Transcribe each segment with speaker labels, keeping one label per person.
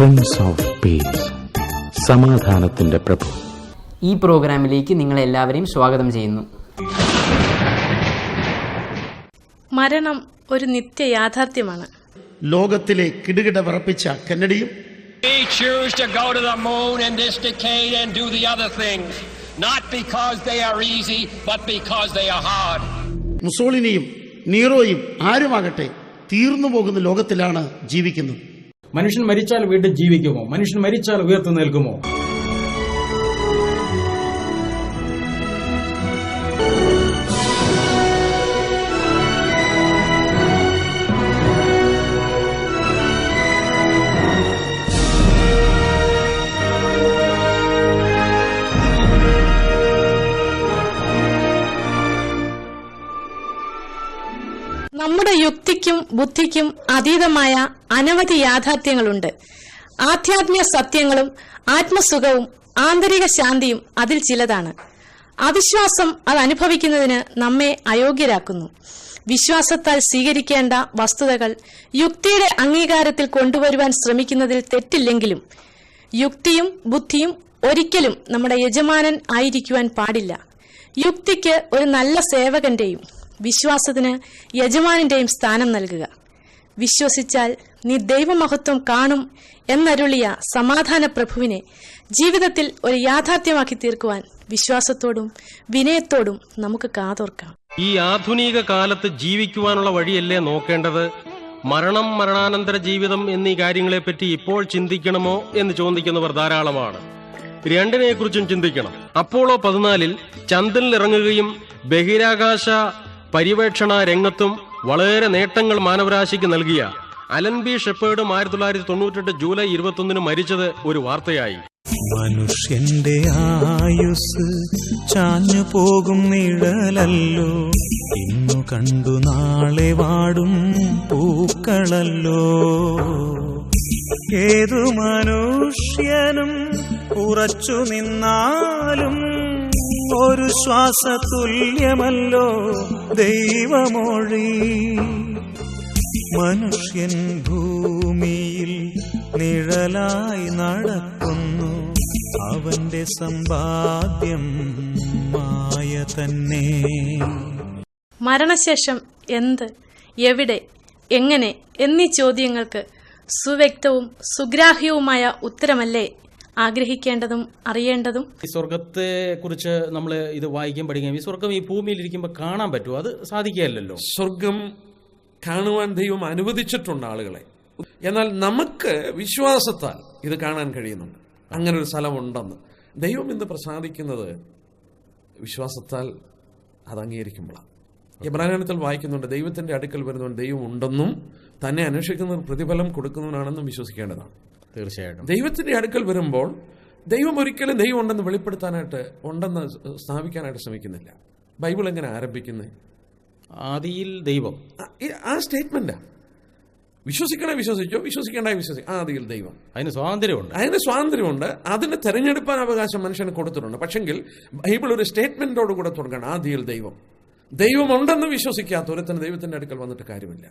Speaker 1: Prince of peace, സമാധാനത്തിന്റെ പ്രഭു.
Speaker 2: ഈ പ്രോഗ്രാമിലേക്ക് നിങ്ങളെല്ലാവരെയും സ്വാഗതം ചെയ്യുന്നു.
Speaker 3: മരണം ഒരു നിത്യ യാഥാർത്ഥ്യമാണ്.
Speaker 4: ലോകത്തിലെ കിടുകിട വിറപ്പിച്ച കെന്നഡിയും
Speaker 5: We choose to go to the moon in this decade and do the other things, not because they are easy, but because they are hard.
Speaker 4: മുസോളിനിയും നീറോയും ആരുമാകട്ടെ തീർന്നു പോകുന്ന ലോകത്തിലാണ് ജീവിക്കുന്നത്.
Speaker 6: മനുഷ്യൻ മരിച്ചാൽ വീണ്ടും ജീവിക്കുമോ? മനുഷ്യൻ മരിച്ചാൽ ഉയർത്തു നിൽക്കുമോ?
Speaker 3: നമ്മുടെ യുക്തിക്കും ബുദ്ധിക്കും അതീതമായ അനവധി യാഥാർത്ഥ്യങ്ങളുണ്ട്. ആധ്യാത്മിക സത്യങ്ങളും ആത്മസുഖവും ആന്തരിക ശാന്തിയും അതിൽ ചിലതാണ്. അവിശ്വാസം അത് അനുഭവിക്കുന്നതിന് നമ്മെ അയോഗ്യരാക്കുന്നു. വിശ്വാസത്താൽ സ്വീകരിക്കേണ്ട വസ്തുതകൾ യുക്തിയുടെ അംഗീകാരത്തിൽ കൊണ്ടുവരുവാൻ ശ്രമിക്കുന്നതിൽ തെറ്റില്ലെങ്കിലും യുക്തിയും ബുദ്ധിയും ഒരിക്കലും നമ്മുടെ യജമാനൻ ആയിരിക്കുവാൻ പാടില്ല. യുക്തിക്ക് ഒരു നല്ല സേവകന്റെയും വിശ്വാസത്തിന് യജമാനിന്റെയും സ്ഥാനം നൽകുക. വിശ്വസിച്ചാൽ നീ ദൈവമഹത്വം കാണും എന്നരുളിയ സമാധാന പ്രഭുവിനെ ജീവിതത്തിൽ ഒരു യാഥാർത്ഥ്യമാക്കി തീർക്കുവാൻ വിശ്വാസത്തോടും വിനയത്തോടും നമുക്ക് കാതോർക്കാം.
Speaker 7: ഈ ആധുനിക കാലത്ത് ജീവിക്കുവാനുള്ള വഴിയല്ലേ നോക്കേണ്ടത്? മരണം, മരണാനന്തര ജീവിതം എന്നീ കാര്യങ്ങളെപ്പറ്റി ഇപ്പോൾ ചിന്തിക്കണമോ എന്ന് ചോദിക്കുന്നവർ ധാരാളമാണ്. രണ്ടിനെക്കുറിച്ചും ചിന്തിക്കണം. അപ്പോളോ 14 ചന്ദ്രനിലിറങ്ങുകയും ബഹിരാകാശ പര്യവേക്ഷണ രംഗത്തും വളരെ നേട്ടങ്ങൾ മാനവരാശിക്ക് നൽകിയ അലൻ ബി ഷെപ്പേർഡും 1998 ജൂലൈ 21 മരിച്ചത് ഒരു വാർത്തയായി.
Speaker 8: മനുഷ്യന്റെ ആയുസ് ചാഞ്ഞു പോകും നിഴലല്ലോ, ഇന്നു കണ്ടു നാളെ വാടും പൂക്കളല്ലോ. ഏതു മനുഷ്യനും ഉറച്ചു നിന്നാലും ഒരു ശ്വാസതുല്യമല്ലോ ദൈവമൊഴി. മനുഷ്യൻ ഭൂമിയിൽ നിഴലായി നടക്കുന്നു, അവന്റെ സമ്പാദ്യം മായ തന്നെ.
Speaker 3: മരണശേഷം എന്ത്, എവിടെ, എങ്ങനെ എന്നീ ചോദ്യങ്ങൾക്ക് സുവ്യക്തവും സുഗ്രാഹ്യവുമായ ഉത്തരമല്ലേ ആഗ്രഹിക്കേണ്ടതും അറിയേണ്ടതും?
Speaker 6: ഈ സ്വർഗത്തെ കുറിച്ച് നമ്മൾ ഇത് വായിക്കാൻ പഠിക്കാം. ഈ സ്വർഗം ഈ ഭൂമിയിൽ ഇരിക്കുമ്പോൾ കാണാൻ പറ്റുമോ? അത് സാധിക്കുകയല്ലോ.
Speaker 9: സ്വർഗം കാണുവാൻ ദൈവം അനുവദിച്ചിട്ടുണ്ട് ആളുകളെ. എന്നാൽ നമുക്ക് വിശ്വാസത്താൽ ഇത് കാണാൻ കഴിയുന്നുണ്ട്. അങ്ങനെ ഒരു സ്ഥലമുണ്ടെന്ന് ദൈവം ഇന്ന് പ്രസാദിക്കുന്നത് വിശ്വാസത്താൽ അത് അംഗീകരിക്കുമ്പോഴാണ്. എബ്രായത്തിൽ വായിക്കുന്നുണ്ട്, ദൈവത്തിന്റെ അടുക്കൽ വരുന്നവൻ ദൈവം ഉണ്ടെന്നും തന്നെ അന്വേഷിക്കുന്നവർ പ്രതിഫലം കൊടുക്കുന്നവനാണെന്നും വിശ്വസിക്കേണ്ടതാണ്.
Speaker 6: തീർച്ചയായിട്ടും
Speaker 9: ദൈവത്തിന്റെ അടുക്കൽ വരുമ്പോൾ ദൈവം ഒരിക്കലും ദൈവം ഉണ്ടെന്ന് വെളിപ്പെടുത്താനായിട്ട്, ഉണ്ടെന്ന് സ്ഥാപിക്കാനായിട്ട് ശ്രമിക്കുന്നില്ല. ബൈബിൾ എങ്ങനെ ആരംഭിക്കുന്നത്?
Speaker 6: ആദിയിൽ ദൈവം.
Speaker 9: ആ സ്റ്റേറ്റ്മെന്റാ. വിശ്വസിക്കണേ വിശ്വസിച്ചോ, വിശ്വസിക്കേണ്ട ആദിയിൽ ദൈവം.
Speaker 6: അതിന് സ്വാതന്ത്ര്യമുണ്ട്. അതിന് തെരഞ്ഞെടുപ്പാൻ അവകാശം മനുഷ്യന് കൊടുത്തിട്ടുണ്ട്. പക്ഷെങ്കിൽ ബൈബിൾ ഒരു സ്റ്റേറ്റ്മെന്റോട് കൂടെ തുടങ്ങണം, ആദിയിൽ ദൈവം. ദൈവമുണ്ടെന്ന് വിശ്വസിക്കാത്ത ഒരുത്തിന് ദൈവത്തിന്റെ അടുക്കൽ വന്നിട്ട് കാര്യമില്ല.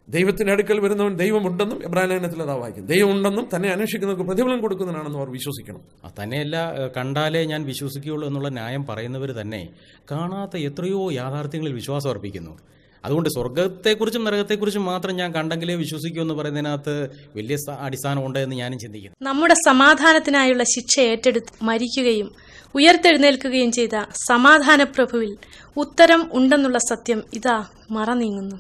Speaker 6: ദൈവത്തിന്റെ അടുക്കൽ വരുന്നവൻ ദൈവമുണ്ടെന്നും എബ്രായലേഖനത്തിൽ അതാ വായിക്കും. ദൈവമുണ്ടെന്നും തന്നെ അന്വേഷിക്കുന്നവർക്ക് പ്രതിഫലം കൊടുക്കുന്നതിനാണെന്ന് അവർ വിശ്വസിക്കണം. തന്നെയല്ല, കണ്ടാലേ ഞാൻ വിശ്വസിക്കുകയുള്ളൂ എന്നുള്ള ന്യായം പറയുന്നവർ തന്നെ കാണാത്ത എത്രയോ യാഥാർത്ഥ്യങ്ങളിൽ വിശ്വാസം അർപ്പിക്കുന്നു. അതുകൊണ്ട് സ്വർഗത്തെക്കുറിച്ചും നരകത്തെക്കുറിച്ചും മാത്രം ഞാൻ കണ്ടെങ്കിലേ വിശ്വസിക്കൂ എന്ന് പറയുന്നതിനകത്ത് വലിയ അടിസ്ഥാനമുണ്ട് എന്ന് ഞാനും ചിന്തിക്കുന്നു.
Speaker 3: നമ്മുടെ സമാധാനത്തിനായുള്ള ശിക്ഷ ഏറ്റെടുത്ത് മരിക്കുകയും ഉയർത്തെഴുന്നേൽക്കുകയും ചെയ്ത സമാധാന പ്രഭുവിൽ ഉത്തരം ഉണ്ടെന്നുള്ള സത്യം ഇതാ മറനീങ്ങുന്നു.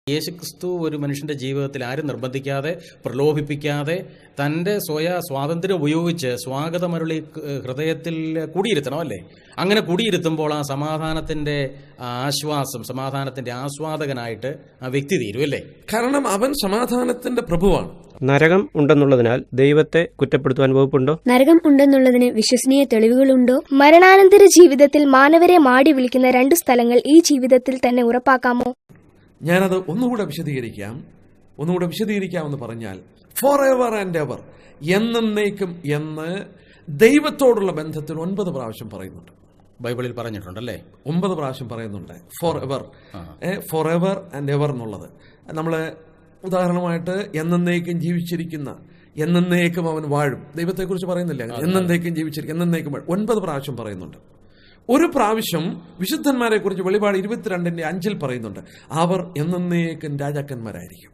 Speaker 6: യേശുക്രിസ്തു ഒരു മനുഷ്യന്റെ ജീവിതത്തിൽ ആരും നിർബന്ധിക്കാതെ, പ്രലോഭിപ്പിക്കാതെ, തൻ്റെ സ്വാതന്ത്ര്യം ഉപയോഗിച്ച് സ്വാഗതമരുളി ഹൃദയത്തിൽ കുടിയിരുത്തണം അല്ലേ? അങ്ങനെ കുടിയിരുത്തുമ്പോൾ ആ സമാധാനത്തിന്റെ ആശ്വാസം, സമാധാനത്തിന്റെ ആസ്വാദകനായിട്ട് ആ വ്യക്തി തീരും അല്ലേ?
Speaker 9: കാരണം അവൻ സമാധാനത്തിന്റെ പ്രഭുവാണ്.
Speaker 10: നരകം ഉണ്ടെന്നുള്ളതിനാൽ ദൈവത്തെ കുറ്റപ്പെടുത്തുവാൻ വകുപ്പുണ്ടോ?
Speaker 11: നരകം ഉണ്ടെന്നുള്ളതിന് വിശ്വസനീയ തെളിവുകളുണ്ടോ? മരണാനന്തര ജീവിതത്തിൽ മാനവരെ മാടി വിളിക്കുന്ന 2 സ്ഥലങ്ങൾ ഈ ജീവിതത്തിൽ തന്നെ ഉറപ്പാക്കാമോ?
Speaker 9: ഞാനത് ഒന്നുകൂടെ വിശദീകരിക്കാം. ഒന്നുകൂടെ വിശദീകരിക്കാമെന്ന് പറഞ്ഞാൽ ഫോർ എവർ ആൻഡ് എവർ, എന്നേക്കും എന്ന് ദൈവത്തോടുള്ള ബന്ധത്തിൽ 9 പ്രാവശ്യം പറയുന്നുണ്ട്.
Speaker 12: ബൈബിളിൽ പറഞ്ഞിട്ടുണ്ടല്ലേ?
Speaker 9: 9 പ്രാവശ്യം പറയുന്നുണ്ട് ഫോർ എവർ ആൻഡ് എവർ എന്നുള്ളത്. നമ്മൾ ഉദാഹരണമായിട്ട് എന്നേക്കും ജീവിച്ചിരിക്കുന്ന, എന്നേക്കും അവൻ വാഴും, ദൈവത്തെക്കുറിച്ച് പറയുന്നില്ല, എന്നേക്കും ജീവിച്ചിരിക്കും, എന്നേക്കും വാഴും, 9 പ്രാവശ്യം പറയുന്നുണ്ട്. ഒരു പ്രാവശ്യം വിശുദ്ധന്മാരെ കുറിച്ച് വെളിപാട് 22:5 പറയുന്നുണ്ട്, അവർ എന്നേക്കും രാജാക്കന്മാരായിരിക്കും.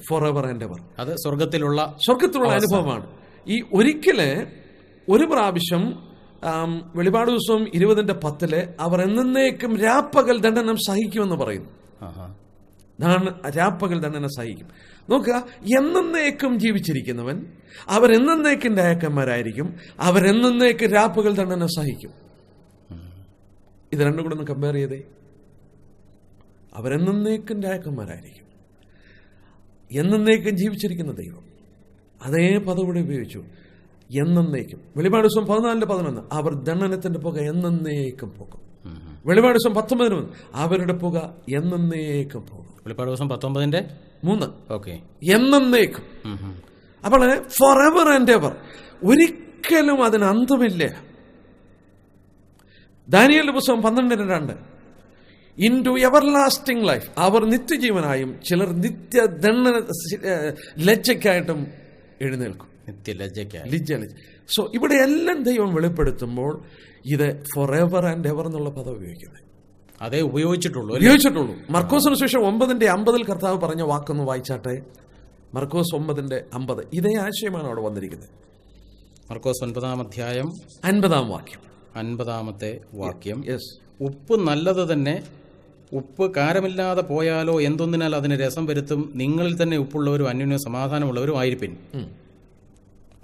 Speaker 9: ഫോർ എവർ ആൻഡ് എവർ, അത് സ്വർഗത്തിലുള്ള അനുഭവമാണ്. ഈ ഒരിക്കല് ഒരു പ്രാവശ്യം വെളിപാട് ദിവസം 20:10 അവർ എന്നേക്കും രാപ്പകൽ ദണ്ഡനം സഹിക്കുമെന്ന് പറയുന്നു. രാപ്പകൽ ദണ്ഡനം സഹിക്കും. നോക്കുക, എന്നേക്കും ജീവിച്ചിരിക്കുന്നവൻ അവരെന്നേക്കും രാജാക്കന്മാരായിരിക്കും, അവരെന്നേക്കും രാപ്പകൽ ദണ്ഡനം സഹിക്കും. ഇത് രണ്ടും കൂടെ ഒന്ന് കമ്പയർ ചെയ്തേ. അവരെന്നേക്കും രാജാക്കന്മാരായിരിക്കും, എന്നേക്കും ജീവിച്ചിരിക്കുന്ന ദൈവം, അതേ പദം ഇവിടെ ഉപയോഗിച്ചു, എന്നേക്കും. വെളിപാട് ദിവസം 14:11 അവർ ദണ്ഡനത്തിന്റെ പുക എന്നേക്കും പോകും. വെളിപാട് ദിവസം 19 അവരുടെ പുക എന്നേക്കും പോകും.
Speaker 12: വെളിപാട് ദിവസം 19:3 ഓക്കെ, എന്നേക്കും.
Speaker 9: അപ്പോൾ ഫോർ എവർ ആൻഡ് എവർ, ഒരിക്കലും അതിന് അന്തമില്ല. ദാനിയേലിന്റെ പുസ്തകം 12:2 ഇൻ ടു എവർലാസ്റ്റിംഗ് ലൈഫ്, അവർ നിത്യജീവനായും ചിലർ നിത്യദണ്ഡന ലജ്ജയ്ക്കായിട്ടും എഴുന്നേൽക്കും. ലജ്ജ. സോ ഇവിടെ എല്ലാം ദൈവം വെളിപ്പെടുത്തുമ്പോൾ ഇത് ഫോർ എവർ ആൻഡ് എവർ എന്നുള്ള പദം ഉപയോഗിക്കുന്നത്,
Speaker 12: അതേ ഉപയോഗിച്ചിട്ടുള്ളൂ.
Speaker 9: മർക്കോസിന് ശേഷം 9:50 കർത്താവ് പറഞ്ഞ വാക്കൊന്ന് വായിച്ചാട്ടെ. മർക്കോസ് 9:50 ഇതേ ആശയമാണ് അവിടെ വന്നിരിക്കുന്നത്.
Speaker 12: മർക്കോസ് 9-ാം
Speaker 9: 50-ാമത്തെ
Speaker 12: വാക്യം. ഉപ്പ് നല്ലത് തന്നെ, ഉപ്പ് കാരമില്ലാതെ പോയാലോ എന്തൊന്നിനാൽ അതിന് രസം വരുത്തും, നിങ്ങളിൽ തന്നെ ഉപ്പുള്ളവരും അന്യോന്യം സമാധാനമുള്ളവരും ആയിരിപ്പിൻ.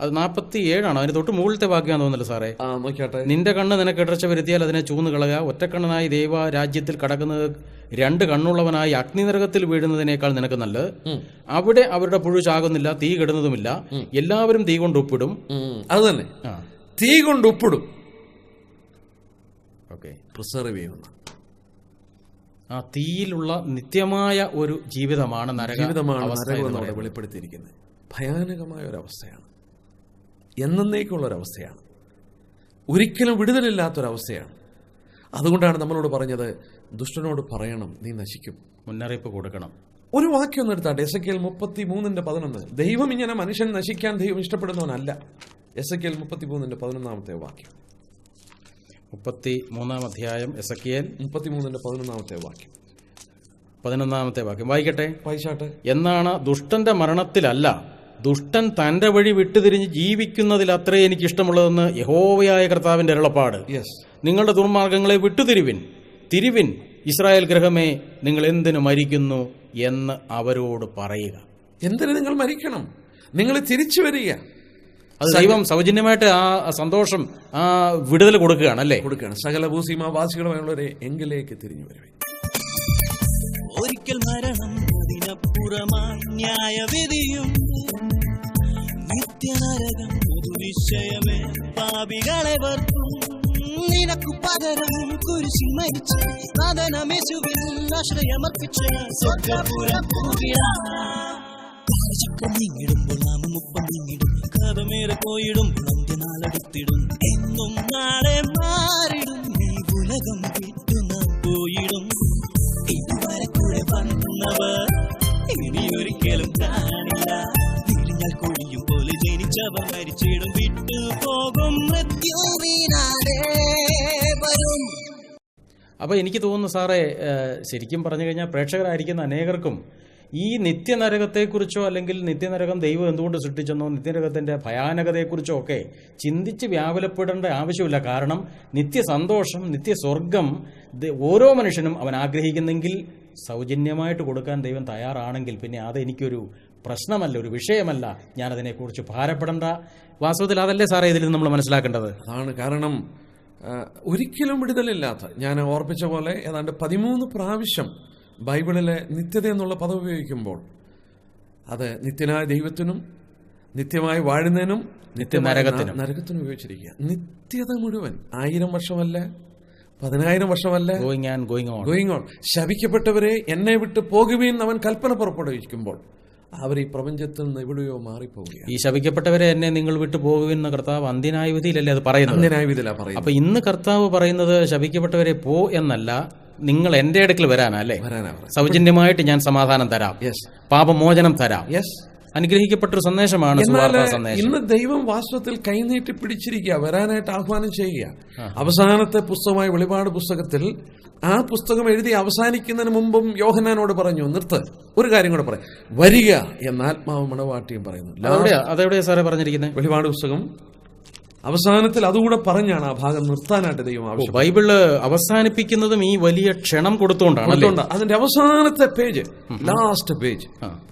Speaker 12: അത് 47 അതിന് തൊട്ട് മുകളിലത്തെ വാക്യാന്ന് തോന്നുന്നില്ല സാറേ? നിന്റെ കണ്ണ് നിനക്ക് ഇടർച്ച വരുത്തിയാൽ അതിനെ ചൂന്ന് കളയുക, ഒറ്റക്കണ്ണനായി ദൈവ രാജ്യത്തിൽ കടക്കുന്നത് 2 കണ്ണുള്ളവനായി അഗ്നിനരകത്തിൽ വീഴുന്നതിനേക്കാൾ നിനക്ക് നല്ലത്. അവിടെ അവരുടെ പുഴു ചാകുന്നില്ല, തീ കെടുന്നതുമില്ല, എല്ലാവരും തീ കൊണ്ട് ഉപ്പിടും.
Speaker 9: അത് തന്നെ, തീ കൊണ്ട് ഉപ്പിടും. പ്രിസർവ് ചെയ്യുന്ന
Speaker 12: ആ തീയിലുള്ള നിത്യമായ ഒരു ജീവിതമാണ്
Speaker 9: നരകമെന്നവിടെ വെളിപ്പെടുത്തിയിരിക്കുന്നത്. ഭയാനകമായ ഒരവസ്ഥയാണ്, എന്നേക്കുള്ളൊരവസ്ഥയാണ്, ഒരിക്കലും വിടുതലില്ലാത്തൊരവസ്ഥയാണ്. അതുകൊണ്ടാണ് നമ്മളോട് പറഞ്ഞത്, ദുഷ്ടനോട് പറയണം നീ നശിക്കും,
Speaker 12: മുന്നറിയിപ്പ് കൊടുക്കണം.
Speaker 9: ഒരു വാക്യം ഒന്ന് എടുത്താട്ടെ, എസെക്കിയേൽ 33:11. ദൈവം ഇങ്ങനെ മനുഷ്യൻ നശിക്കാൻ ദൈവം ഇഷ്ടപ്പെടുന്നവനല്ല. എസെക്കിയേൽ 33:11 വാക്യം.
Speaker 12: 33-ാം അധ്യായം എസെക്കിയേൽ
Speaker 9: 33:11 വാക്യം.
Speaker 12: 11-ാമത്തെ വാക്യം വായിക്കട്ടെ?
Speaker 9: വായിച്ചാട്ടെ.
Speaker 12: എന്നാണ് ദുഷ്ടന്റെ മരണത്തിലല്ല, ദുഷ്ടൻ തന്റെ വഴി വിട്ടുതിരിഞ്ഞ് ജീവിക്കുന്നതിൽ അത്രേ എനിക്ക് ഇഷ്ടമുള്ളതെന്ന് യഹോവയായ കർത്താവിന്റെ അരുളപ്പാട്. നിങ്ങളുടെ ദുർമാർഗങ്ങളെ തിരിവിൻ, ഇസ്രായേൽ ഗൃഹമേ, നിങ്ങൾ എന്തിനു മരിക്കുന്നു എന്ന് അവരോട് പറയുക.
Speaker 9: എന്തിനു നിങ്ങൾ മരിക്കണം? നിങ്ങൾ തിരിച്ചു വരിക.
Speaker 12: അത് ദൈവം സൗജന്യമായിട്ട് ആ സന്തോഷം, ആ വിടുതൽ കൊടുക്കുകയാണ് അല്ലേ?
Speaker 9: കൊടുക്കുകയാണ്. സകല ഭൂസീമാവാസികളുമായുള്ളവരെ എങ്കിലേക്ക് തിരിഞ്ഞു വരുവേ.
Speaker 8: ഒരിക്കൽ മരണം, അതിനപ്പുറമായി ന്യായവിധിയും, നിത്യനരകം ഒരു നിശ്ചയമേ, പാപികളെ വർക്കും. നിനക്കു പകരം കുരിശിൽ മരിച്ച നാഥനമേശുവിൽ ആശ്രയമർപ്പിച്ച സ്വർഗ്ഗപുരം നീങ്ങിടുമ്പോൾ നാമം ഒപ്പം നീങ്ങിടും, കഥമേറെ പോയിടുമ്പോൾ അന്ത്യനാളെടുത്തിടും. എന്നും നാളെ മാറിടും, ഈ ഉലകം വിട്ടു നാം പോയിടും. ഇതുവരെ കൂടെ വന്നവർ ഇനി ഒരിക്കലും കാണില്ല, തിരിഞ്ഞാൽ കൊഴിയും പോലെ ജനിച്ചവർ മരിച്ചിടും, വിട്ടു പോകും മൃത്യുവിനാലേ വരും.
Speaker 12: അപ്പൊ എനിക്ക് തോന്നുന്നു സാറേ, ശരിക്കും പറഞ്ഞു കഴിഞ്ഞാൽ പ്രേക്ഷകരായിരിക്കുന്ന അനേകർക്കും ഈ നിത്യനരകത്തെക്കുറിച്ചോ അല്ലെങ്കിൽ നിത്യനരകം ദൈവം എന്തുകൊണ്ട് സൃഷ്ടിച്ചെന്നോ നിത്യനരകത്തിന്റെ ഭയാനകതയെക്കുറിച്ചോ ഒക്കെ ചിന്തിച്ച് വ്യാകുലപ്പെടേണ്ട ആവശ്യമില്ല. കാരണം നിത്യസന്തോഷം, നിത്യസ്വർഗം ഓരോ മനുഷ്യനും അവൻ ആഗ്രഹിക്കുന്നെങ്കിൽ സൗജന്യമായിട്ട് കൊടുക്കാൻ ദൈവം തയ്യാറാണെങ്കിൽ പിന്നെ അതെനിക്കൊരു പ്രശ്നമല്ല, ഒരു വിഷയമല്ല, ഞാനതിനെക്കുറിച്ച് ഭാരപ്പെടേണ്ട. വാസ്തവത്തിൽ അതല്ലേ സാറേ ഇതിൽ നമ്മൾ മനസ്സിലാക്കേണ്ടത്?
Speaker 9: അതാണ് കാരണം. ഒരിക്കലും വിടുതലില്ലാത്ത, ഞാൻ ഓർപ്പിച്ച പോലെ ഏതാണ്ട് 13 പ്രാവശ്യം ബൈബിളിലെ നിത്യത എന്നുള്ള പദം ഉപയോഗിക്കുമ്പോൾ അത് നിത്യനായ ദൈവത്തിനും നിത്യമായി വാഴുന്നതിനും നരകത്തിനും ഉപയോഗിച്ചിരിക്കുക. നിത്യത മുഴുവൻ 1000 വർഷമല്ല, 10,000 വർഷമല്ല, ഗോയിങ് ഓൺ. ശപിക്കപ്പെട്ടവരെ എന്നെ വിട്ട് പോകുവീൻ അവൻ കൽപ്പന പുറപ്പെടുവിക്കുമ്പോൾ അവർ ഈ പ്രപഞ്ചത്തിൽ നിന്ന് എവിടെയോ മാറിപ്പോവുകയാണ്.
Speaker 12: ഈ ശപിക്കപ്പെട്ടവരെ എന്നെ നിങ്ങൾ വിട്ടു പോകുമെന്ന് കർത്താവ് അന്ത്യന്യായവിധിയിലല്ലേ അത് പറയുന്നത്?
Speaker 9: അന്ത്യന്യായവിധിയിലാണ് പറയുന്നത്.
Speaker 12: അപ്പൊ ഇന്ന് കർത്താവ് പറയുന്നത് ശപിക്കപ്പെട്ടവരെ പോ എന്നല്ല, നിങ്ങൾ എന്റെ അടുക്കൽ വരാനല്ലേ, സൗജന്യമായിട്ട് ഞാൻ സമാധാനം തരാം, പാപമോചനം തരാം. അനുഗ്രഹിക്കപ്പെട്ടൊരു സന്ദേശമാണ് സുവാർത്താ സന്ദേശം.
Speaker 9: ഇന്ന് ദൈവം വാസ്തവത്തിൽ കൈനീട്ടി പിടിച്ചിരിക്കുക, വരാനായിട്ട് ആഹ്വാനം ചെയ്യുക. അവസാനത്തെ പുസ്തകമായ വെളിപാട് പുസ്തകത്തിൽ ആ പുസ്തകം എഴുതി അവസാനിക്കുന്നതിന് മുമ്പും യോഹന്നാനോട് പറഞ്ഞു, നിർത്ത്, ഒരു കാര്യം കൂടെ പറയാം, വരിക എന്ന ആത്മാവ് മണവാട്ടിയും പറയുന്നു.
Speaker 12: അതെവിടെയാ സാറേ പറഞ്ഞിരിക്കുന്നത്?
Speaker 9: വെളിപാട് പുസ്തകം അവസാനത്തിൽ അതുകൂടെ പറഞ്ഞാണ് ആ ഭാഗം നിർത്താനായിട്ട് ദൈവം ആവശ്യം.
Speaker 12: ബൈബിള് അവസാനിപ്പിക്കുന്നതും ഈ വലിയ ക്ഷണം കൊടുത്തുകൊണ്ടാണ്.
Speaker 9: അതിന്റെ അവസാനത്തെ പേജ്, ലാസ്റ്റ് പേജ്,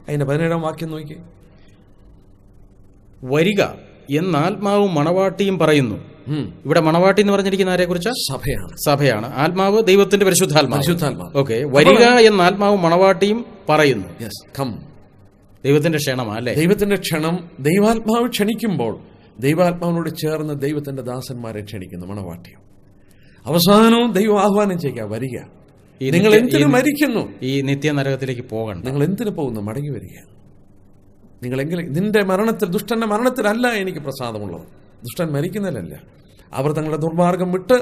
Speaker 9: അതിന്റെ 17-ാം വാക്യം നോക്കി.
Speaker 12: വരിക എന്നാത്മാവും മണവാട്ടിയും പറയുന്നു. ഇവിടെ മണവാട്ടി എന്ന് പറഞ്ഞിരിക്കുന്ന ആരെ കുറിച്ച്? സഭയാണ്. ആത്മാവ് ദൈവത്തിന്റെ പരിശുദ്ധാത്മാവ്. ഓക്കെ, വരിക എന്ന ആത്മാവും മണവാട്ടിയും പറയുന്നു. ദൈവത്തിന്റെ ക്ഷണം അല്ലേ?
Speaker 9: ദൈവത്തിന്റെ ക്ഷണം. ദൈവാത്മാവ് ക്ഷണിക്കുമ്പോൾ ദൈവാത്മാവിനോട് ചേർന്ന് ദൈവത്തിന്റെ ദാസന്മാരെ ക്ഷണിക്കുന്നു മണവാട്ടിയും. അവസാനവും ദൈവം ആഹ്വാനം ചെയ്യുക, വരിക. നിങ്ങൾ എന്തിനു മരിക്കുന്നു?
Speaker 12: ഈ നിത്യ നരകത്തിലേക്ക് പോകണം.
Speaker 9: നിങ്ങൾ എന്തിനു പോകുന്നു? മടങ്ങി വരിക. നിങ്ങളെങ്കിലും നിന്റെ മരണത്തിൽ, ദുഷ്ടന്റെ മരണത്തിലല്ല എനിക്ക് പ്രസാദമുള്ളത്, ദുഷ്ടൻ മരിക്കുന്നതിലല്ല, അവർ തങ്ങളുടെ ദുർമാർഗം വിട്ട്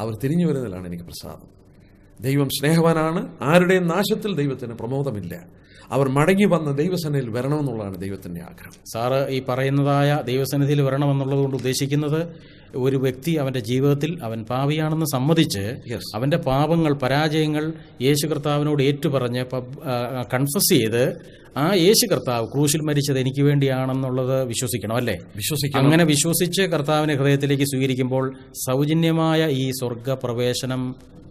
Speaker 9: അവർ തിരിഞ്ഞു വരുന്നതിലാണ് എനിക്ക് പ്രസാദം. ദൈവം സ്നേഹവാനാണ്, ആരുടെയും നാശത്തിൽ ദൈവത്തിന് പ്രമോദമില്ല. അവർ മടങ്ങി വന്ന് ദൈവസന്നിധിയിൽ വരണമെന്നുള്ളതാണ് ദൈവത്തിന്റെ ആഗ്രഹം.
Speaker 12: സാറ് ഈ പറയുന്നതായ ദൈവസന്നിധിയിൽ വരണമെന്നുള്ളത് കൊണ്ട് ഉദ്ദേശിക്കുന്നത് ഒരു വ്യക്തി അവന്റെ ജീവിതത്തിൽ അവൻ പാപിയാണെന്ന് സമ്മതിച്ച് അവന്റെ പാപങ്ങൾ, പരാജയങ്ങൾ യേശു കർത്താവിനോട് ഏറ്റുപറഞ്ഞ് കൺഫസ് ചെയ്ത് ആ യേശു കർത്താവ് ക്രൂശിൽ മരിച്ചത് എനിക്ക് വേണ്ടിയാണെന്നുള്ളത് വിശ്വസിക്കണം അല്ലേ? അങ്ങനെ വിശ്വസിച്ച് കർത്താവിനെ ഹൃദയത്തിലേക്ക് സ്വീകരിക്കുമ്പോൾ സൗജന്യമായ ഈ സ്വർഗപ്രവേശനം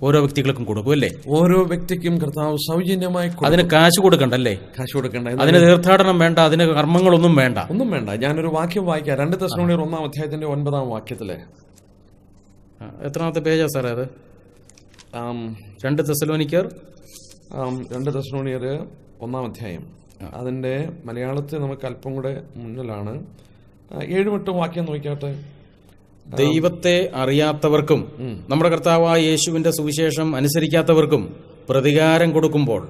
Speaker 12: ഓരോ വ്യക്തികൾക്കും കൊടുക്കും അല്ലേ?
Speaker 9: ഓരോ വ്യക്തിക്കും കർത്താവ് സൗജന്യമായി.
Speaker 12: അതിന് കാശ് കൊടുക്കണ്ടല്ലേ?
Speaker 9: കാശ് കൊടുക്കണ്ട.
Speaker 12: അതിന് തീർത്ഥാടനം വേണ്ട, അതിന് കർമ്മങ്ങളൊന്നും വേണ്ട,
Speaker 9: ഒന്നും വേണ്ട. ഞാനൊരു വാക്യം വായിക്കാം. 2 തെസ്സലോനിയർ 1-ാം അധ്യായത്തിന്റെ 9-ാം വാക്യത്തിലെ.
Speaker 12: എത്രാമത്തെ പേജാ സാറേ അത്? 2 തെസ്സലോനിക്കർ
Speaker 9: 1-ാം അധ്യായം. അതിന്റെ മലയാളത്തിൽ നമുക്ക് അല്പം കൂടെ മുന്നിലാണ്. 7-8 വാക്യം നോക്കിയാട്ടെ.
Speaker 12: ദൈവത്തെ അറിയാത്തവർക്കും നമ്മുടെ കർത്താവായ യേശുവിന്റെ സുവിശേഷം അനുസരിക്കാത്തവർക്കും പ്രതികാരം കൊടുക്കുമ്പോൾ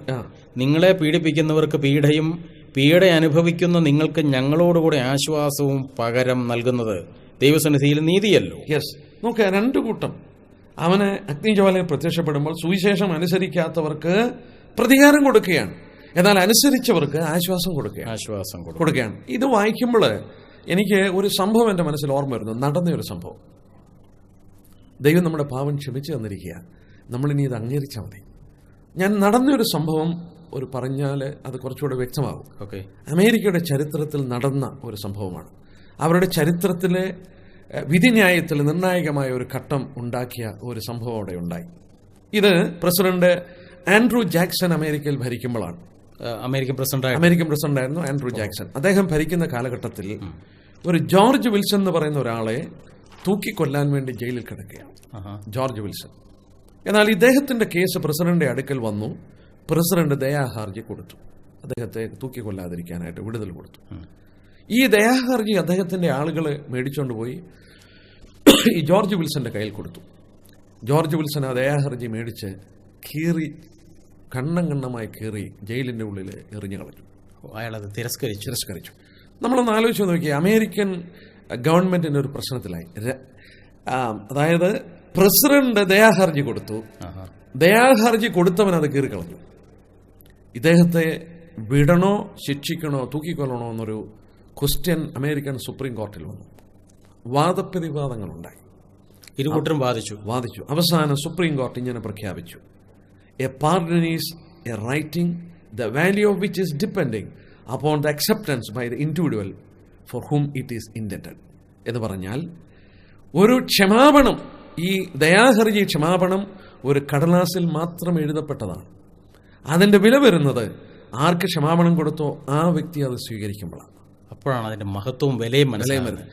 Speaker 12: നിങ്ങളെ പീഡിപ്പിക്കുന്നവർക്ക് പീഡയും പീഡ അനുഭവിക്കുന്ന നിങ്ങൾക്ക് ഞങ്ങളോടുകൂടെ ആശ്വാസവും പകരം നൽകുന്നത് ദൈവസന്നിധിയിൽ നീതിയല്ലോ.
Speaker 9: നോക്ക, 2 കൂട്ടം. അവന് അഗ്നിജ്വാലയിൽ പ്രത്യക്ഷപ്പെടുമ്പോൾ സുവിശേഷം അനുസരിക്കാത്തവർക്ക് പ്രതികാരം കൊടുക്കുകയാണ്, എന്നാൽ അനുസരിച്ചവർക്ക് ആശ്വാസം കൊടുക്കുകയാണ്. ഇത് വായിക്കുമ്പോൾ എനിക്ക് ഒരു സംഭവം എൻ്റെ മനസ്സിൽ ഓർമ്മ വരുന്നു. നടന്നൊരു സംഭവം. ദൈവം നമ്മുടെ പാവം ക്ഷമിച്ചു തന്നിരിക്കുക, നമ്മളിനി ഇത് അംഗീകരിച്ചാൽ മതി. ഞാൻ നടന്നൊരു സംഭവം ഒരു പറഞ്ഞാൽ അത് കുറച്ചുകൂടെ വ്യക്തമാകും. അമേരിക്കയുടെ ചരിത്രത്തിൽ നടന്ന ഒരു സംഭവമാണ്. അവരുടെ ചരിത്രത്തിലെ വിധിന്യായത്തിൽ നിർണായകമായ ഒരു ഘട്ടം ഉണ്ടാക്കിയ ഒരു സംഭവം അവിടെ ഉണ്ടായി. ഇത് പ്രസിഡന്റ് ആൻഡ്രൂ ജാക്സൺ അമേരിക്കയിൽ ഭരിക്കുമ്പോഴാണ്.
Speaker 12: അമേരിക്കൻ
Speaker 9: പ്രസിഡന്റ് ആയിരുന്നു ആൻഡ്രൂ ജാക്സൺ. അദ്ദേഹം ഭരിക്കുന്ന കാലഘട്ടത്തിൽ ഒരു ജോർജ് വിൽസൺ എന്ന് പറയുന്ന ഒരാളെ തൂക്കിക്കൊല്ലാൻ വേണ്ടി ജയിലിൽ കിടക്കുകയാണ്, ജോർജ് വിൽസൺ. എന്നാൽ ഇദ്ദേഹത്തിന്റെ കേസ് പ്രസിഡന്റിന്റെ അടുക്കൽ വന്നു. പ്രസിഡന്റ് ദയാഹർജി കൊടുത്തു, അദ്ദേഹത്തെ തൂക്കിക്കൊല്ലാതിരിക്കാനായിട്ട് വിടുതൽ കൊടുത്തു. ഈ ദയാഹർജി അദ്ദേഹത്തിന്റെ ആളുകളെ മേടിച്ചുകൊണ്ട് പോയി ഈ ജോർജ് വിൽസന്റെ കയ്യിൽ കൊടുത്തു. ജോർജ് വിൽസൺ ആ ദയാഹർജി മേടിച്ച് കീറി, കണ്ണമായി കീറി ജയിലിന്റെ ഉള്ളിൽ എറിഞ്ഞു കളഞ്ഞു.
Speaker 12: അയാളത് തിരസ്കരിച്ചു.
Speaker 9: നമ്മളൊന്ന് ആലോചിച്ച് നോക്കി, അമേരിക്കൻ ഗവൺമെന്റിന്റെ ഒരു പ്രശ്നത്തിലായി. അതായത് പ്രസിഡന്റ് ദയാഹർജി കൊടുത്തു, ദയാഹർജി കൊടുത്തവൻ അത് കീറിക്കളഞ്ഞു. ഇദ്ദേഹത്തെ വിടണോ ശിക്ഷിക്കണോ തൂക്കിക്കൊല്ലണോ എന്നൊരു ക്വസ്റ്റ്യൻ അമേരിക്കൻ സുപ്രീം കോർട്ടിൽ വന്നു. വാദപ്രതിവാദങ്ങളുണ്ടായി,
Speaker 12: ഇരുകൂട്ടരും
Speaker 9: വാദിച്ചു. അവസാനം സുപ്രീം കോർട്ട് ഇങ്ങനെ പ്രഖ്യാപിച്ചു: A pardon is A writing the value of which is depending upon the acceptance by the individual for whom it is indebted. എന്ന് പറഞ്ഞാൽ ഒരു ക്ഷമാപണം, ഈ ദയാഹർജി ക്ഷമാപണം ഒരു കടലാസിൽ മാത്രം എഴുതപ്പെട്ടതാണ്. അതിന്റെ വില വരുന്നത് ആർക്ക് ക്ഷമാപണം കൊടുത്തോ ആ വ്യക്തി അത് സ്വീകരിക്കുമ്പോഴാണ്.
Speaker 12: അപ്പോഴാണ് അതിന്റെ മഹത്വവും വിലയും മനസ്സിലായത്.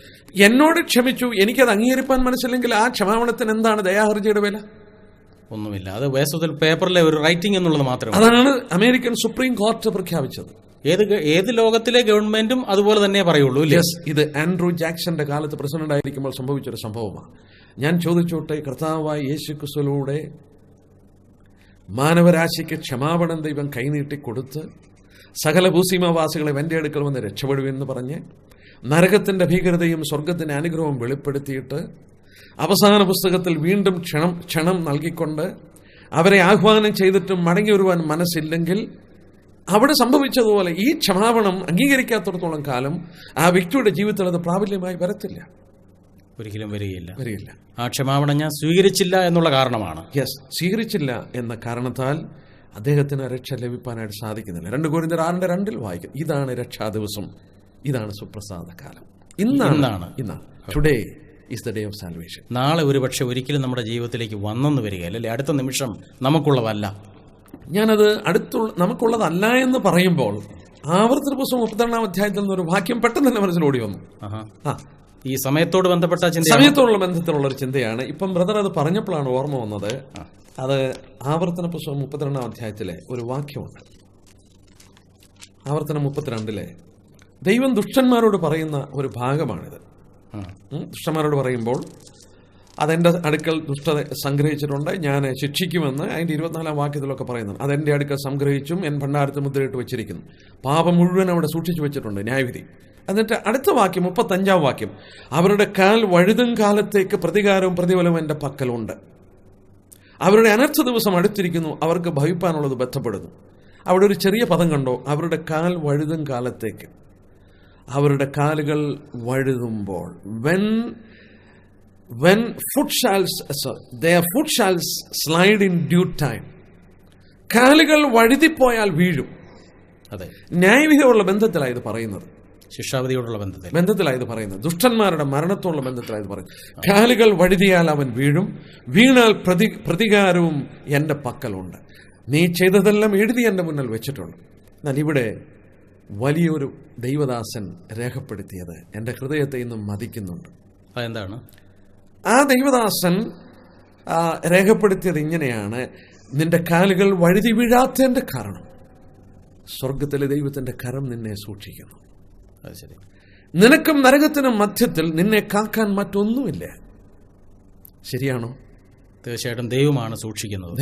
Speaker 9: എന്നോട് ക്ഷമിച്ചു, എനിക്കത് അംഗീകരിക്കാൻ മനസ്സില്ലെങ്കിൽ ആ ക്ഷമാപണത്തിന് എന്താണ് ദയാഹർജിയുടെ വില?
Speaker 12: ഒന്നുമില്ല. അത് വേസത്തിൽ പേപ്പറിലെ ഒരു റൈറ്റിംഗ് എന്നുള്ളത് മാത്രമേ.
Speaker 9: അതാണ് അമേരിക്കൻ സുപ്രീം കോർട്ട് പ്രഖ്യാപിച്ചത്.
Speaker 12: ഏത് ലോകത്തിലെ ഗവൺമെന്റും അതുപോലെ തന്നെ പറയുള്ളൂ.
Speaker 9: ഇത് ആൻഡ്രൂ ജാക്സന്റെ കാലത്ത് പ്രസിഡന്റ് ആയിരിക്കുമ്പോൾ സംഭവിച്ചൊരു സംഭവമാണ്. ഞാൻ ചോദിച്ചോട്ടെ, കർത്താവായ യേശു ക്രിസ്തുവിലൂടെ മാനവരാശിക്ക് ക്ഷമാപണം ദൈവം കൈനീട്ടി കൊടുത്ത് സകല ഭൂസീമാവാസികളെ എൻ്റെ അടുക്കൽ വന്ന് രക്ഷപ്പെടുമെന്ന് പറഞ്ഞ് നരകത്തിൻ്റെ ഭീകരതയും സ്വർഗത്തിൻ്റെ അനുഗ്രഹവും വെളിപ്പെടുത്തിയിട്ട് അവസാന പുസ്തകത്തിൽ വീണ്ടും ക്ഷണം നൽകിക്കൊണ്ട് അവരെ ആഹ്വാനം ചെയ്തിട്ടും മടങ്ങി വരുവാൻ മനസ്സില്ലെങ്കിൽ അവിടെ സംഭവിച്ചതുപോലെ ഈ ക്ഷമാപണം അംഗീകരിക്കാത്തിടത്തോളം കാലം ആ വ്യക്തിയുടെ ജീവിതത്തിൽ അത് പ്രാബല്യമായി വരത്തില്ല,
Speaker 12: ഒരിക്കലും വരികയില്ല.
Speaker 9: ആ
Speaker 12: ക്ഷമാപണം ഞാൻ സ്വീകരിച്ചില്ല എന്നുള്ള കാരണമാണ്.
Speaker 9: സ്വീകരിച്ചില്ല എന്ന കാരണത്താൽ അദ്ദേഹത്തിന് രക്ഷ ലഭിക്കാനായിട്ട് സാധിക്കുന്നില്ല. 2 കൊരിന്ത്യർ 6:2 വായിക്കും, ഇതാണ് രക്ഷാ ദിവസം, ഇതാണ് സുപ്രസാദ കാലം, ഇന്നാണ് today is the day of salvation.
Speaker 12: നാളെ ഒരുപക്ഷെ ഒരിക്കലും നമ്മുടെ ജീവിതത്തിലേക്ക് വന്നെന്ന് വരികയല്ല, അല്ലെ? അടുത്ത നിമിഷം നമുക്കുള്ളതല്ല.
Speaker 9: ഞാനത് നമുക്കുള്ളതല്ല എന്ന് പറയുമ്പോൾ ആവർത്തന പുസ്തകം 32-ാം അധ്യായത്തിൽ നിന്നൊരു വാക്യം പെട്ടെന്ന് തന്നെ മനസ്സിൽ ഓടി വന്നു.
Speaker 12: ഈ സമയത്തോട് ബന്ധപ്പെട്ട
Speaker 9: സമയത്തോടുള്ള ബന്ധത്തിലുള്ള ഒരു ചിന്തയാണ്. ഇപ്പം ബ്രദർ അത് പറഞ്ഞപ്പോഴാണ് ഓർമ്മ വന്നത്. അത് ആവർത്തന പുസ്തകം 32-ാം അധ്യായത്തിലെ ഒരു വാക്യമുണ്ട്. ആവർത്തനം 32-ലെ ദൈവം ദുഷ്ടന്മാരോട് പറയുന്ന ഒരു ഭാഗമാണിത്. ദുഷ്ടന്മാരോട് പറയുമ്പോൾ അതെൻ്റെ അടുക്കൽ ദുഷ്ടത സംഗ്രഹിച്ചിട്ടുണ്ട്, ഞാൻ ശിക്ഷിക്കുമെന്ന് അതിൻ്റെ 24-ാം വാക്യത്തിലൊക്കെ പറയുന്നത്. അതെൻ്റെ അടുക്കൽ സംഗ്രഹിച്ചും എൻ ഭണ്ഡാരത്തിൽ മുദ്രയിട്ട് വെച്ചിരിക്കുന്നു, പാപം മുഴുവൻ അവിടെ സൂക്ഷിച്ചു വെച്ചിട്ടുണ്ട്, ന്യായവിധി. എന്നിട്ട് അടുത്ത വാക്യം 35-ാം വാക്യം, അവരുടെ കാൽ വഴുതും കാലത്തേക്ക് പ്രതികാരവും പ്രതിഫലവും എൻ്റെ പക്കലുണ്ട്, അവരുടെ അനർത്ഥ ദിവസം അടുത്തിരിക്കുന്നു, അവർക്ക് ഭവിപ്പാനുള്ളത് ബന്ധപ്പെടുന്നു. അവിടെ ഒരു ചെറിയ പദം കണ്ടോ, അവരുടെ കാൽ വഴുതും കാലത്തേക്ക്. അവരുടെ കാലുകൾ വഴുതുമ്പോൾ when their foot shall slide in due time. കാലുകൾ വഴുതിപ്പോയാൽ വീഴും.
Speaker 12: അതെ,
Speaker 9: ന്യായവിധിയോടുള്ള ബന്ധത്തിലായത് പറയുന്നത്,
Speaker 12: ശിക്ഷാവിധിയോടുള്ള
Speaker 9: ബന്ധത്തിലായത് പറയുന്നത്, ദുഷ്ടന്മാരുടെ മരണത്തോടുള്ള ബന്ധത്തിലായത് പറയുന്നത്. കാലുകൾ വഴുതിയാൽ അവൻ വീഴും, വീണാൽ പ്രതികാരവും എൻ്റെ പക്കലുണ്ട്, നീ ചെയ്തതെല്ലാം എഴുതി എൻ്റെ മുന്നിൽ വെച്ചിട്ടുണ്ട്. എന്നാൽ ഇവിടെ വലിയൊരു ദൈവദാസൻ രേഖപ്പെടുത്തിയത് എൻ്റെ ഹൃദയത്തെ ഇന്നും മതിക്കുന്നുണ്ട്.
Speaker 12: അതെന്താണ്?
Speaker 9: ആ ദൈവദാസൻ രേഖപ്പെടുത്തിയത് ഇങ്ങനെയാണ്, നിന്റെ കാലുകൾ വഴുതി വീഴാത്തതിൻ്റെ കാരണം സ്വർഗത്തിലെ ദൈവത്തിൻ്റെ കരം നിന്നെ സൂക്ഷിക്കുന്നു. നിനക്കും നരകത്തിനും മധ്യത്തിൽ നിന്നെ കാക്കാൻ മറ്റൊന്നുമില്ല. ശരിയാണോ?
Speaker 12: തീർച്ചയായിട്ടും ദൈവമാണ് സൂക്ഷിക്കുന്നത്.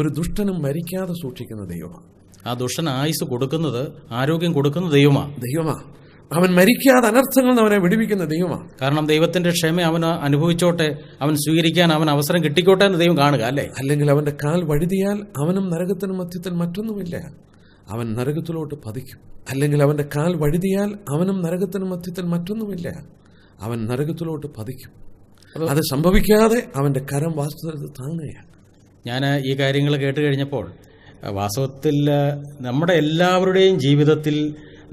Speaker 9: ഒരു ദുഷ്ടനും മരിക്കാതെ സൂക്ഷിക്കുന്ന ദൈവമാണ്.
Speaker 12: ആ ദുഷ്ടന് ആയുസ് കൊടുക്കുന്നത്, ആരോഗ്യം കൊടുക്കുന്നത് ദൈവമാണ്.
Speaker 9: അവൻ മരിക്കാതെ അനർത്ഥങ്ങൾ അവനെ വിടുവിക്കുന്ന ദൈവമാണ്.
Speaker 12: കാരണം ദൈവത്തിന്റെ ക്ഷമ അവന് അനുഭവിച്ചോട്ടെ, അവൻ സ്വീകരിക്കാൻ അവൻ അവസരം കിട്ടിക്കോട്ടെ എന്ന് ദൈവം കാണുക, അല്ലേ?
Speaker 9: അല്ലെങ്കിൽ അവന്റെ കാൽ വഴുതിയാൽ അവനും നരകത്തിനും മധ്യത്തിൽ മറ്റൊന്നുമില്ല, അവൻ നരകത്തിലോട്ട് പതിക്കും. അല്ലെങ്കിൽ അവന്റെ കാൽ വഴുതിയാൽ അവനും നരകത്തിനും മധ്യത്തിൽ മറ്റൊന്നുമില്ല, അവൻ നരകത്തിലോട്ട് പതിക്കും. അത് സംഭവിക്കാതെ അവന്റെ കരം വാസ്തവത്തിൽ താങ്ങുകയാണ്.
Speaker 12: ഞാൻ ഈ കാര്യങ്ങൾ കേട്ട് കഴിഞ്ഞപ്പോൾ വാസ്തവത്തിൽ നമ്മുടെ എല്ലാവരുടെയും ജീവിതത്തിൽ,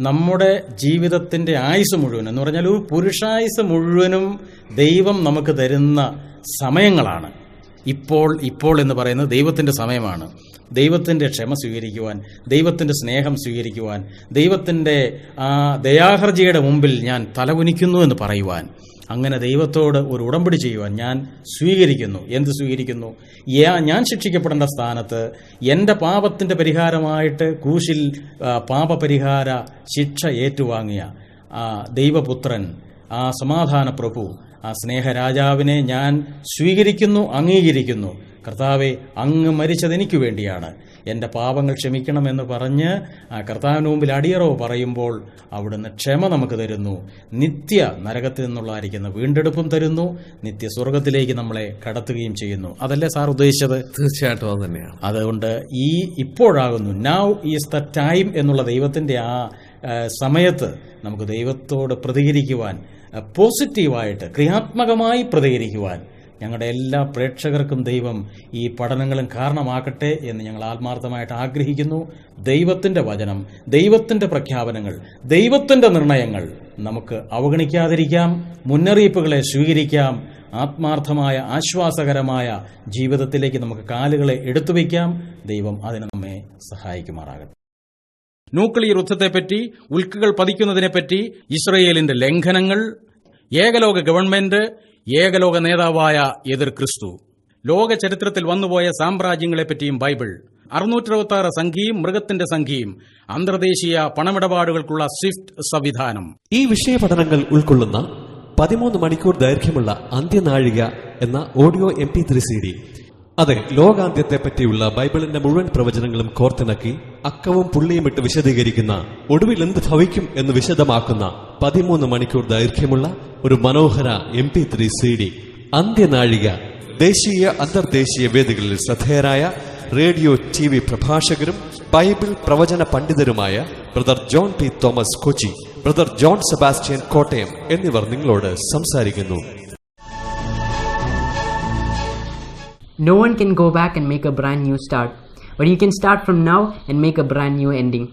Speaker 12: നമ്മുടെ ജീവിതത്തിന്റെ ആയുസ് മുഴുവൻ എന്ന് പറഞ്ഞാൽ ഒരു പുരുഷായുസ് മുഴുവനും ദൈവം നമുക്ക് തരുന്ന സമയങ്ങളാണ്. ഇപ്പോൾ എന്ന് പറയുന്നത് ദൈവത്തിന്റെ സമയമാണ്. ദൈവത്തിന്റെ ക്ഷമ സ്വീകരിക്കുവാൻ, ദൈവത്തിന്റെ സ്നേഹം സ്വീകരിക്കുവാൻ, ദൈവത്തിന്റെ ആ ദയാഹർജിയുടെ മുമ്പിൽ ഞാൻ തലകുനിക്കുന്നു എന്ന് പറയുവാൻ, അങ്ങനെ ദൈവത്തോട് ഒരു ഉടമ്പടി ചെയ്യുവാൻ ഞാൻ സ്വീകരിക്കുന്നു. എന്ത് സ്വീകരിക്കുന്നു? ഞാൻ ശിക്ഷിക്കപ്പെടേണ്ട സ്ഥാനത്ത് എൻ്റെ പാപത്തിൻ്റെ പരിഹാരമായിട്ട് ക്രൂശിൽ പാപപരിഹാര ശിക്ഷ ഏറ്റുവാങ്ങിയ ആ ദൈവപുത്രൻ, ആ സമാധാന പ്രഭു, ആ സ്നേഹരാജാവിനെ ഞാൻ സ്വീകരിക്കുന്നു, അംഗീകരിക്കുന്നു. കർത്താവെ, അങ്ങ് മരിച്ചതെനിക്ക് വേണ്ടിയാണ്, എൻ്റെ പാപങ്ങൾ ക്ഷമിക്കണമെന്ന് പറഞ്ഞ് ആ കർത്താവിന് മുമ്പിൽ അടിയറവ് പറയുമ്പോൾ അവിടുന്ന് ക്ഷമ നമുക്ക് തരുന്നു, നിത്യ നരകത്തിൽ നിന്നുള്ളായിരിക്കുന്ന വീണ്ടെടുപ്പും തരുന്നു, നിത്യ സ്വർഗത്തിലേക്ക് നമ്മളെ കടത്തുകയും ചെയ്യുന്നു. അതല്ലേ സാർ ഉദ്ദേശിച്ചത്?
Speaker 9: തീർച്ചയായിട്ടും അത് തന്നെയാണ്.
Speaker 12: അതുകൊണ്ട് ഇപ്പോഴാകുന്നു, നൗ ഈസ് ദ ടൈം എന്നുള്ള ദൈവത്തിൻ്റെ ആ സമയത്ത് നമുക്ക് ദൈവത്തോട് പ്രതികരിക്കുവാൻ, പോസിറ്റീവായിട്ട് ക്രിയാത്മകമായി പ്രതികരിക്കുവാൻ ഞങ്ങളുടെ എല്ലാ പ്രേക്ഷകർക്കും ദൈവം ഈ പഠനങ്ങളും കാരണമാക്കട്ടെ എന്ന് ഞങ്ങൾ ആത്മാർത്ഥമായിട്ട് ആഗ്രഹിക്കുന്നു. ദൈവത്തിൻ്റെ വചനം, ദൈവത്തിൻ്റെ പ്രഖ്യാപനങ്ങൾ, ദൈവത്തിൻ്റെ നിർണയങ്ങൾ നമുക്ക് അവഗണിക്കാതിരിക്കാം, മുന്നറിയിപ്പുകളെ സ്വീകരിക്കാം, ആത്മാർത്ഥമായ ആശ്വാസകരമായ ജീവിതത്തിലേക്ക് നമുക്ക് കാലുകളെ എടുത്തുവയ്ക്കാം. ദൈവം അതിന് നമ്മെ സഹായിക്കുമാറാകട്ടെ. ന്യൂക്ലിയർ യുദ്ധത്തെപ്പറ്റി, ഉൽക്കകൾ പതിക്കുന്നതിനെപ്പറ്റി, ഇസ്രയേലിന്റെ ലംഘനങ്ങൾ, ഏകലോക ഗവൺമെന്റ്, ഏകലോക നേതാവായ എതിർ ക്രിസ്തു, ലോക ചരിത്രത്തിൽ വന്നുപോയ സാമ്രാജ്യങ്ങളെപ്പറ്റിയും ബൈബിൾ, 666 സംഖ്യയും മൃഗത്തിന്റെ സംഖ്യയും, അന്തർദേശീയ പണമിടപാടുകൾക്കുള്ള സ്വിഫ്റ്റ് സംവിധാനം.
Speaker 13: ഈ വിഷയ പഠനങ്ങൾ ഉൾക്കൊള്ളുന്ന 13 മണിക്കൂർ ദൈർഘ്യമുള്ള അന്ത്യനാഴിക എന്ന ഓഡിയോ MP3 CD. അതെ, ലോകാന്ത്യത്തെ പറ്റിയുള്ള ബൈബിളിന്റെ മുഴുവൻ പ്രവചനങ്ങളും കോർത്തിണക്കി അക്കവും പുള്ളിയും ഇട്ട് വിശദീകരിക്കുന്ന, ഒടുവിൽ എന്ത് ഭവിക്കും എന്ന് വിശദമാക്കുന്ന 13 മണിക്കൂർ ദൈർഘ്യമുള്ള ഒരു മനോഹര MP3 CD. അന്ത്യനാഴിക. ദേശീയ അന്തർദേശീയ വേദികളിൽ ശ്രദ്ധേയരായ റേഡിയോ TV പ്രഭാഷകരും ബൈബിൾ പ്രവചന പണ്ഡിതരുമായ brother John P. Thomas Kochi, brother John Sebastian Kottayam എന്നിവർ നിങ്ങളോട് സംസാരിക്കുന്നു.
Speaker 2: No one can go back and make a brand new start, but you can start from now and make a brand new ending.